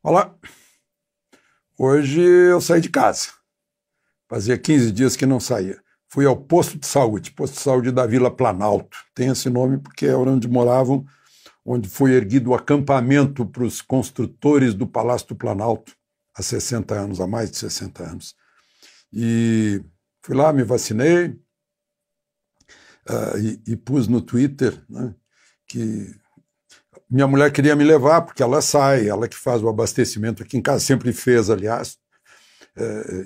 Olá, hoje eu saí de casa. Fazia 15 dias que não saía. Fui ao posto de saúde da Vila Planalto. Tem esse nome porque era onde moravam, onde foi erguido o acampamento para os construtores do Palácio do Planalto, há 60 anos, há mais de 60 anos. E fui lá, me vacinei e pus no Twitter, né, que minha mulher queria me levar, porque ela sai, ela que faz o abastecimento aqui em casa, sempre fez, aliás,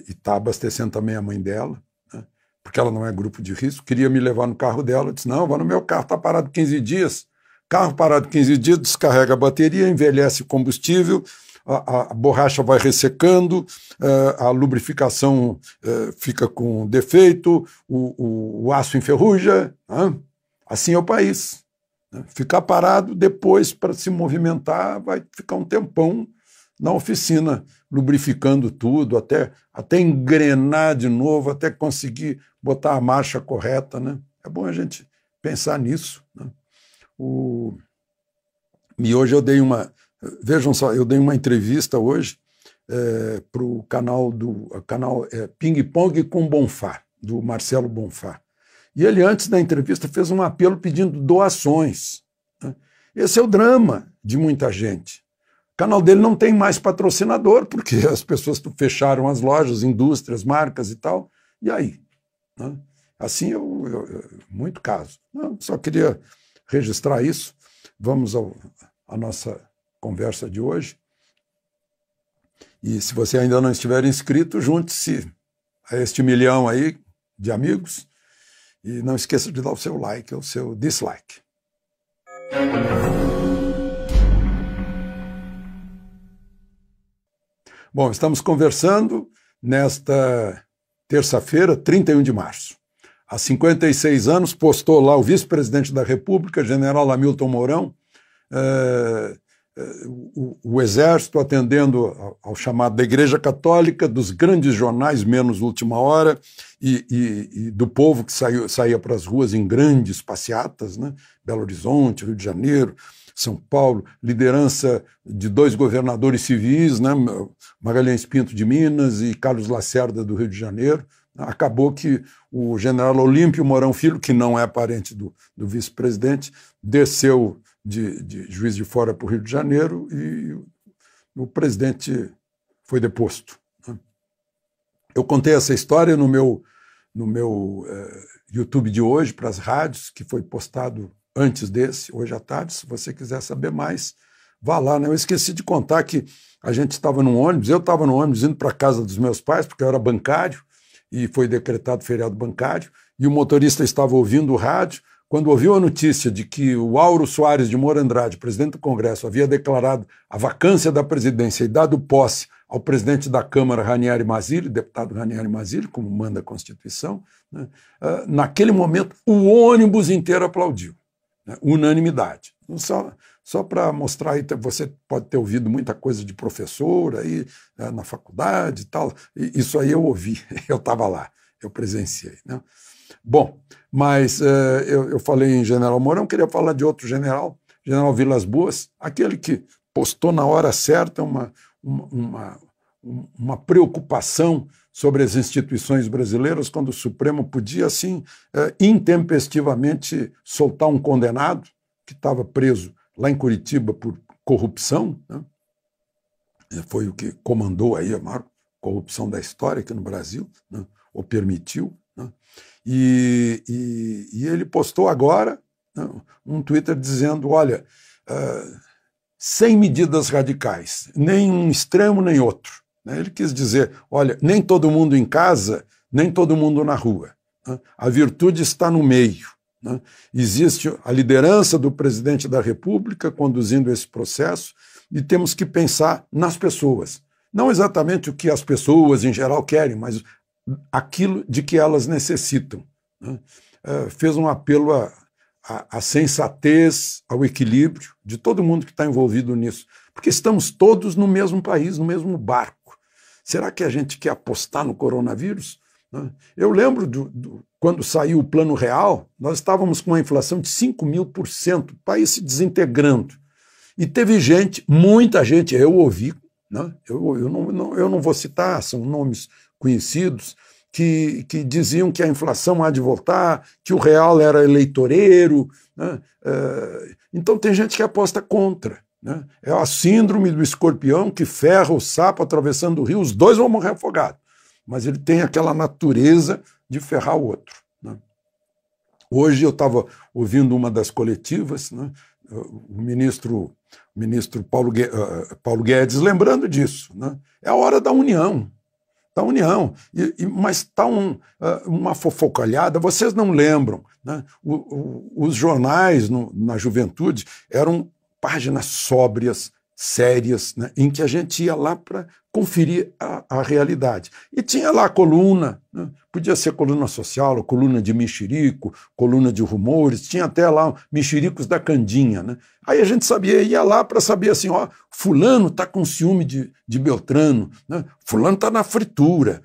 e está abastecendo também a mãe dela, né, porque ela não é grupo de risco, queria me levar no carro dela, eu disse, não, vá no meu carro, está parado 15 dias, carro parado 15 dias, descarrega a bateria, envelhece o combustível, a borracha vai ressecando, a lubrificação fica com defeito, o aço enferruja, né? Assim é o país. Ficar parado depois para se movimentar vai ficar um tempão na oficina, lubrificando tudo, até engrenar de novo, até conseguir botar a marcha correta, né? É bom a gente pensar nisso, né? E hoje eu dei uma... Vejam só, eu dei uma entrevista hoje para o canal Ping Pong com Bonfá, do Marcelo Bonfá. E ele, antes da entrevista, fez um apelo pedindo doações. Esse é o drama de muita gente. O canal dele não tem mais patrocinador, porque as pessoas fecharam as lojas, indústrias, marcas e tal. E aí? Assim, muito caso. Só queria registrar isso. Vamos à nossa conversa de hoje. E se você ainda não estiver inscrito, junte-se a este milhão aí de amigos. E não esqueça de dar o seu like ou o seu dislike. Bom, estamos conversando nesta terça-feira, 31 de março. Há 56 anos, postou lá o vice-presidente da República, general Hamilton Mourão, o Exército atendendo ao chamado da Igreja Católica, dos grandes jornais, menos Última Hora, e do povo que saía para as ruas em grandes passeatas, né? Belo Horizonte, Rio de Janeiro, São Paulo, liderança de dois governadores civis, né? Magalhães Pinto de Minas e Carlos Lacerda do Rio de Janeiro. Acabou que o general Olímpio Mourão Filho, que não é parente do vice-presidente, desceu de Juiz de Fora para o Rio de Janeiro e o presidente foi deposto. Eu contei essa história no meu YouTube de hoje, para as rádios, que foi postado antes desse, hoje à tarde. Se você quiser saber mais, vá lá, né? Eu esqueci de contar que a gente estava num ônibus, eu estava no ônibus indo para a casa dos meus pais, porque eu era bancário, e foi decretado feriado bancário, e o motorista estava ouvindo o rádio. Quando ouviu a notícia de que o Auro Soares de Moura Andrade, presidente do Congresso, havia declarado a vacância da presidência e dado posse ao presidente da Câmara, Ranieri Mazzilli, deputado Ranieri Mazzilli, como manda a Constituição, né? Naquele momento o ônibus inteiro aplaudiu, né? Unanimidade. Só para mostrar aí, você pode ter ouvido muita coisa de professor aí na faculdade e tal, isso aí eu ouvi, eu estava lá, eu presenciei, né? Bom, mas eu falei em general Mourão, queria falar de outro general Vilas Boas, aquele que postou na hora certa uma preocupação sobre as instituições brasileiras, quando o Supremo podia, assim, intempestivamente soltar um condenado que estava preso lá em Curitiba por corrupção, né? Foi o que comandou aí a maior corrupção da história aqui no Brasil, né? Ou permitiu, né? E ele postou agora, né, um Twitter dizendo, olha, sem medidas radicais, nem um extremo nem outro. Né? Ele quis dizer, olha, nem todo mundo em casa, nem todo mundo na rua. Né? A virtude está no meio. Né? Existe a liderança do presidente da República conduzindo esse processo e temos que pensar nas pessoas. Não exatamente o que as pessoas em geral querem, mas aquilo de que elas necessitam. Né? Fez um apelo à sensatez, ao equilíbrio de todo mundo que está envolvido nisso, porque estamos todos no mesmo país, no mesmo barco. Será que a gente quer apostar no coronavírus? Né? Eu lembro quando saiu o Plano Real, nós estávamos com uma inflação de 5.000%, o país se desintegrando. E teve gente, muita gente, eu ouvi né? Eu não vou citar, são nomes conhecidos, que diziam que a inflação há de voltar, que o real era eleitoreiro, né? Então tem gente que aposta contra, né? É a síndrome do escorpião que ferra o sapo atravessando o rio, os dois vão morrer afogados, mas ele tem aquela natureza de ferrar o outro, né? Hoje eu estava ouvindo uma das coletivas, né? O ministro Paulo Guedes lembrando disso, né? É a hora da união. Da união, mas está uma fofocalhada, vocês não lembram, né? Os jornais na juventude eram páginas sóbrias, sérias, né? Em que a gente ia lá para conferir a realidade. E tinha lá a coluna, né? Podia ser coluna social, coluna de mexerico, coluna de rumores, tinha até lá mexericos da Candinha, né? Aí a gente sabia, ia lá para saber assim, ó, fulano está com ciúme de Beltrano, né? Fulano está na fritura,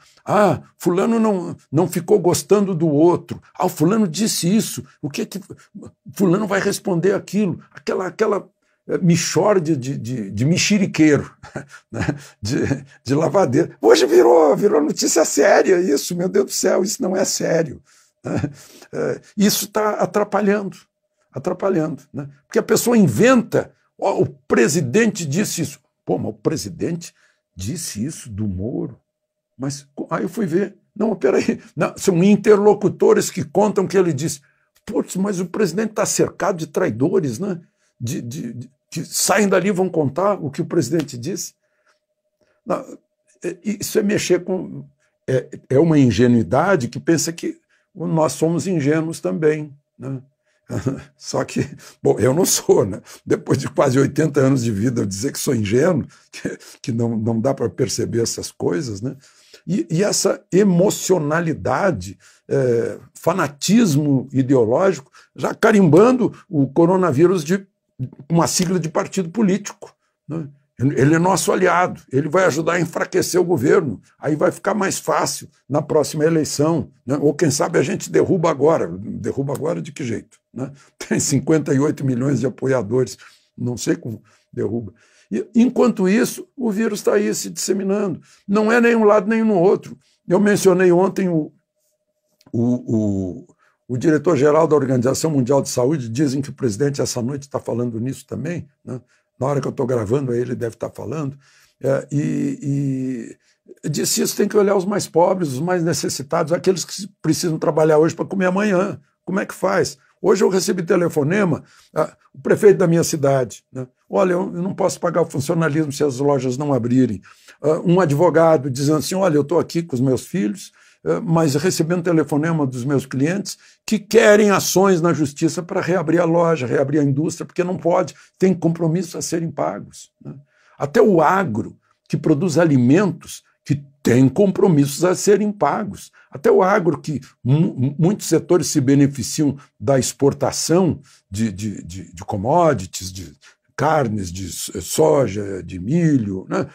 fulano não ficou gostando do outro, o fulano disse isso, o que fulano vai responder aquilo, aquela mixórdia de mexeriqueiro, né? de lavadeira. Hoje virou notícia séria isso, meu Deus do céu, isso não é sério, né? Isso está atrapalhando, né? Porque a pessoa inventa, o presidente disse isso. Pô, mas o presidente disse isso do Moro? Mas aí eu fui ver, não, peraí, não, são interlocutores que contam que ele disse. Putz, mas o presidente está cercado de traidores, né? Que saem dali e vão contar o que o presidente disse. Não, isso é mexer com... É uma ingenuidade que pensa que nós somos ingênuos também, né? Só que, bom, eu não sou, né? Depois de quase 80 anos de vida, eu dizer que sou ingênuo, que não dá para perceber essas coisas, né? E essa emocionalidade, fanatismo ideológico, já carimbando o coronavírus de uma sigla de partido político, né? Ele é nosso aliado, ele vai ajudar a enfraquecer o governo, aí vai ficar mais fácil na próxima eleição, né? Ou quem sabe a gente derruba agora de que jeito, né? Tem 58 milhões de apoiadores, não sei como derruba. E, enquanto isso, o vírus está aí se disseminando, não é nem um lado nem no outro. Eu mencionei ontem o diretor-geral da Organização Mundial de Saúde, dizem que o presidente essa noite está falando nisso também, né? Na hora que eu estou gravando, aí ele deve estar falando, e disse isso, tem que olhar os mais pobres, os mais necessitados, aqueles que precisam trabalhar hoje para comer amanhã. Como é que faz? Hoje eu recebi telefonema, o prefeito da minha cidade, né? Olha, eu não posso pagar o funcionalismo se as lojas não abrirem. Um advogado dizendo assim, olha, eu estou aqui com os meus filhos, mas recebendo telefonema dos meus clientes que querem ações na justiça para reabrir a loja, reabrir a indústria, porque não pode, tem compromissos a serem pagos, né? Até o agro, que produz alimentos, que tem compromissos a serem pagos. Até o agro, que muitos setores se beneficiam da exportação de commodities, de carnes, de soja, de milho, né?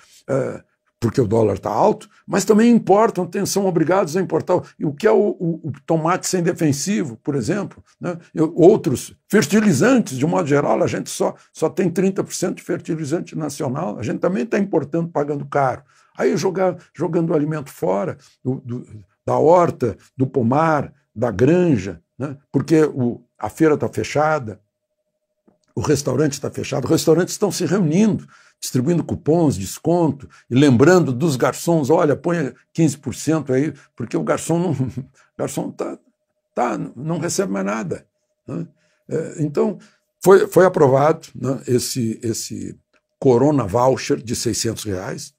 Porque o dólar está alto, mas também importam, são obrigados a importar. O que é o tomate sem defensivo, por exemplo, né? Outros fertilizantes, de um modo geral, a gente só tem 30% de fertilizante nacional, a gente também está importando, pagando caro. Aí jogando o alimento fora, da horta, do pomar, da granja, né? Porque a feira está fechada, o restaurante está fechado, os restaurantes estão se reunindo, distribuindo cupons, desconto, e lembrando dos garçons, olha, põe 15% aí, porque o garçom não recebe mais nada, né? Então, foi aprovado, né, esse Corona Voucher de R$600,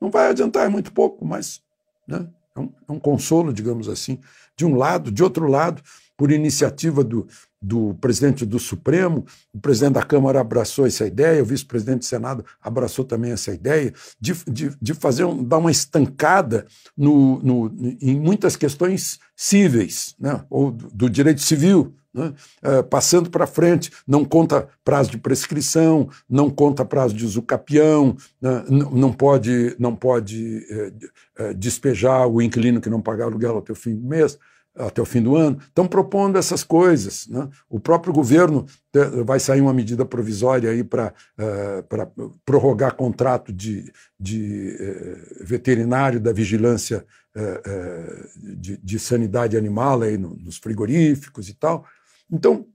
não vai adiantar, é muito pouco, mas, né, é um consolo, digamos assim, de um lado. De outro lado, por iniciativa do presidente do Supremo, o presidente da Câmara abraçou essa ideia, o vice-presidente do Senado abraçou também essa ideia, de dar uma estancada em muitas questões cíveis, né, ou do direito civil, né, passando para frente, não conta prazo de prescrição, não conta prazo de usucapião, né, não pode despejar o inquilino que não pagar aluguel até o fim do mês. até o fim do ano, estão propondo essas coisas, né? O próprio governo vai sair uma medida provisória aí para prorrogar contrato de veterinário da vigilância de sanidade animal aí nos frigoríficos e tal. Então,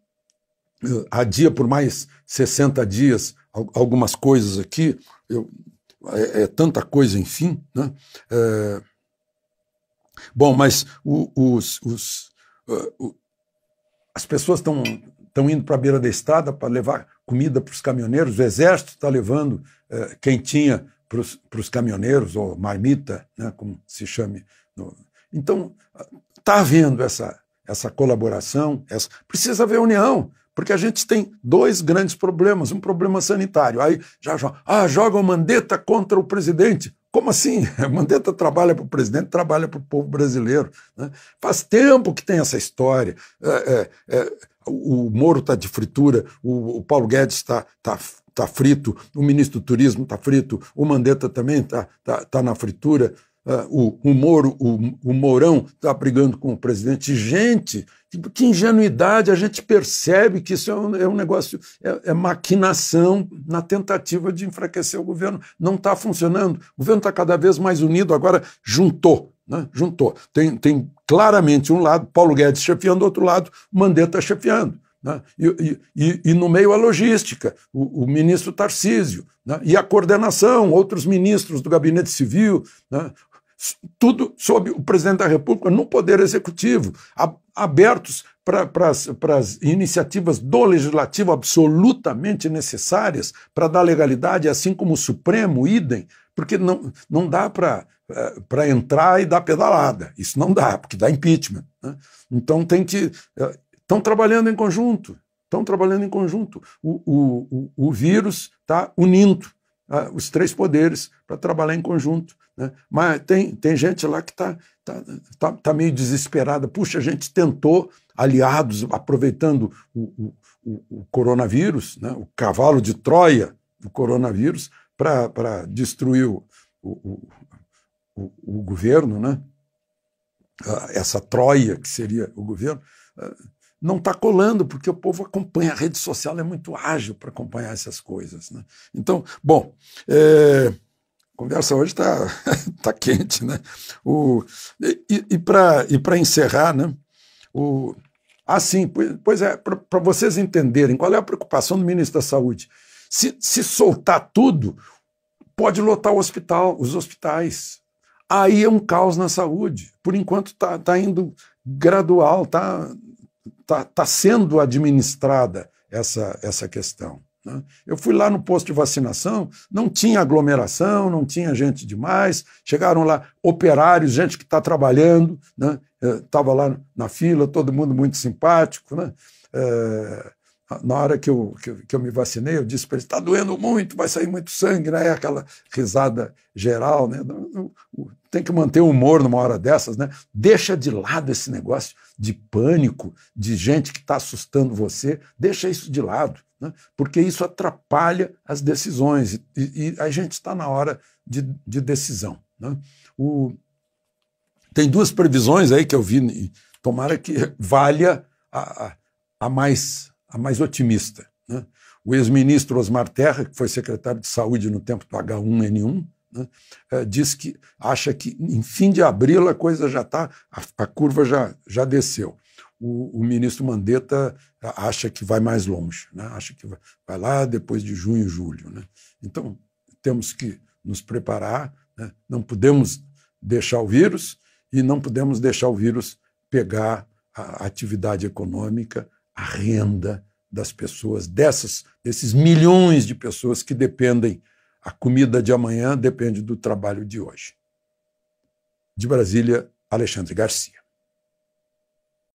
adia por mais 60 dias algumas coisas aqui, é tanta coisa, enfim, né? Bom, mas as pessoas estão indo para a beira da estrada para levar comida para os caminhoneiros, o exército está levando quentinha para os caminhoneiros, ou marmita, né, como se chame. Então, está havendo essa colaboração, precisa haver união, porque a gente tem dois grandes problemas, um problema sanitário, aí joga o Mandetta contra o presidente. Como assim? Mandetta trabalha para o presidente, trabalha para o povo brasileiro, né? Faz tempo que tem essa história. O Moro está de fritura, o Paulo Guedes está frito, o ministro do Turismo está frito, o Mandetta também está na fritura, o Mourão está brigando com o presidente. Gente, que ingenuidade, a gente percebe que isso é um negócio, é maquinação na tentativa de enfraquecer o governo. Não está funcionando, o governo está cada vez mais unido, agora juntou. Né? Juntou. Tem claramente um lado, Paulo Guedes chefiando, do outro lado, Mandetta chefiando. Né? E no meio a logística, o ministro Tarcísio, né? E a coordenação, outros ministros do Gabinete Civil, né? Tudo sob o presidente da República, no Poder Executivo, abertos para as iniciativas do Legislativo absolutamente necessárias para dar legalidade, assim como o Supremo, idem, porque não dá para entrar e dar pedalada. Isso não dá, porque dá impeachment. Né? Então estão trabalhando em conjunto. O vírus está unindo os três poderes para trabalhar em conjunto. Né? Mas tem gente lá que tá meio desesperada. Puxa, a gente tentou, aliados, aproveitando o coronavírus, né? O cavalo de Troia do coronavírus, para destruir o governo, né? Essa Troia que seria o governo. Não está colando, porque o povo acompanha, a rede social é muito ágil para acompanhar essas coisas. Né? Então, bom, a conversa hoje tá quente, né? E para encerrar, né? Sim, pois é, para vocês entenderem qual é a preocupação do ministro da Saúde. Se soltar tudo, pode lotar os hospitais. Aí é um caos na saúde. Por enquanto está indo gradual, está sendo administrada essa questão. Né? Eu fui lá no posto de vacinação, não tinha aglomeração, não tinha gente demais, chegaram lá operários, gente que está trabalhando, né? Estava lá na fila, todo mundo muito simpático. Né? Na hora que eu me vacinei, eu disse para eles, está doendo muito, vai sair muito sangue, né? Aquela risada geral. Né? Tem que manter o humor numa hora dessas, né? Deixa de lado esse negócio de pânico, de gente que está assustando você, deixa isso de lado, né? Porque isso atrapalha as decisões e a gente está na hora de decisão. Né? Tem duas previsões aí que eu vi, tomara que valha a mais otimista. Né? O ex-ministro Osmar Terra, que foi secretário de Saúde no tempo do H1N1, né, diz que acha que em fim de abril a coisa já está, a curva já desceu. O ministro Mandetta acha que vai mais longe, né? Acha que vai lá depois de junho e julho. Né? Então, temos que nos preparar, né? Não podemos deixar o vírus e não podemos deixar o vírus pegar a atividade econômica, a renda das pessoas, desses milhões de pessoas que dependem. A comida de amanhã depende do trabalho de hoje. De Brasília, Alexandre Garcia.